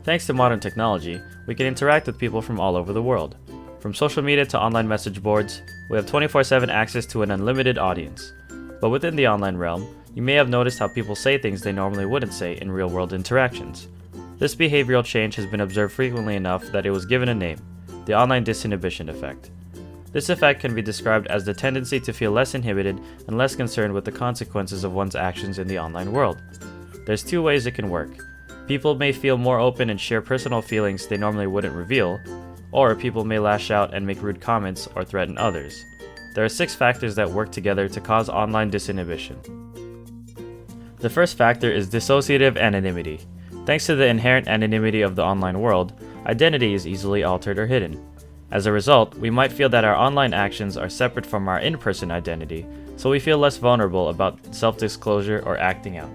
Thanks to modern technology, we can interact with people from all over the world. From social media to online message boards, we have 24/7 access to an unlimited audience. But within the online realm, you may have noticed how people say things they normally wouldn't say in real-world interactions. This behavioral change has been observed frequently enough that it was given a name, the Online Disinhibition Effect. This effect can be described as the tendency to feel less inhibited and less concerned with the consequences of one's actions in the online world. There's two ways it can work. People may feel more open and share personal feelings they normally wouldn't reveal, or people may lash out and make rude comments or threaten others. There are 6 factors that work together to cause online disinhibition. The first factor is dissociative anonymity. Thanks to the inherent anonymity of the online world, identity is easily altered or hidden. As a result, we might feel that our online actions are separate from our in-person identity, so we feel less vulnerable about self-disclosure or acting out.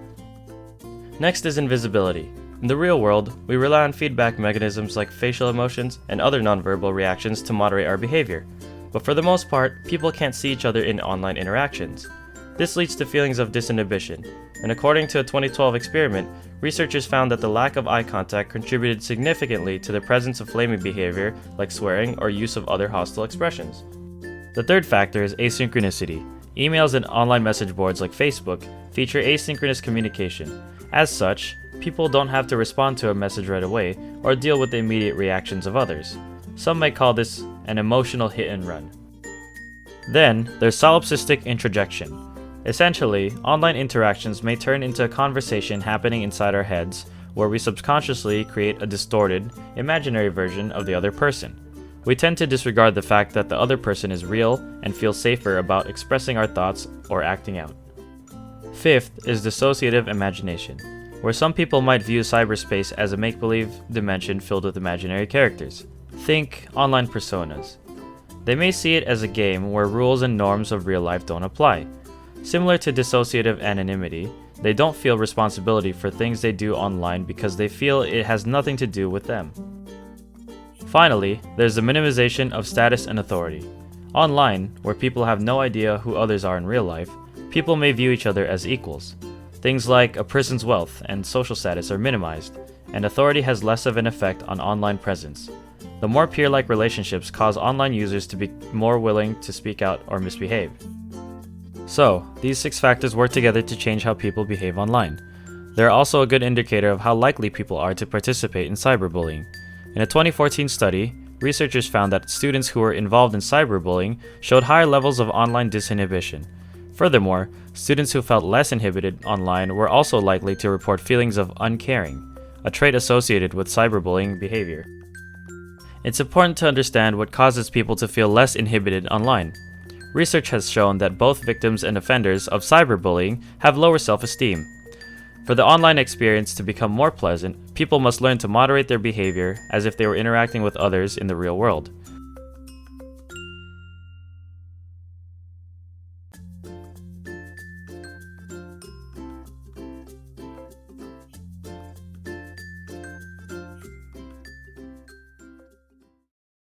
Next is invisibility. In the real world, we rely on feedback mechanisms like facial emotions and other nonverbal reactions to moderate our behavior. But for the most part, people can't see each other in online interactions. This leads to feelings of disinhibition, and according to a 2012 experiment, researchers found that the lack of eye contact contributed significantly to the presence of flaming behavior like swearing or use of other hostile expressions. The third factor is asynchronicity. Emails and online message boards like Facebook feature asynchronous communication. As such, people don't have to respond to a message right away or deal with the immediate reactions of others. Some may call this an emotional hit and run. Then, there's solipsistic introjection. Essentially, online interactions may turn into a conversation happening inside our heads where we subconsciously create a distorted, imaginary version of the other person. We tend to disregard the fact that the other person is real and feel safer about expressing our thoughts or acting out. Fifth is dissociative imagination, where some people might view cyberspace as a make-believe dimension filled with imaginary characters. Think online personas. They may see it as a game where rules and norms of real life don't apply. Similar to dissociative anonymity, they don't feel responsibility for things they do online because they feel it has nothing to do with them. Finally, there's the minimization of status and authority. Online, where people have no idea who others are in real life, people may view each other as equals. Things like a person's wealth and social status are minimized, and authority has less of an effect on online presence. The more peer-like relationships cause online users to be more willing to speak out or misbehave. So, these 6 factors work together to change how people behave online. They're also a good indicator of how likely people are to participate in cyberbullying. In a 2014 study, researchers found that students who were involved in cyberbullying showed higher levels of online disinhibition. Furthermore, students who felt less inhibited online were also likely to report feelings of uncaring, a trait associated with cyberbullying behavior. It's important to understand what causes people to feel less inhibited online. Research has shown that both victims and offenders of cyberbullying have lower self-esteem. For the online experience to become more pleasant, people must learn to moderate their behavior as if they were interacting with others in the real world.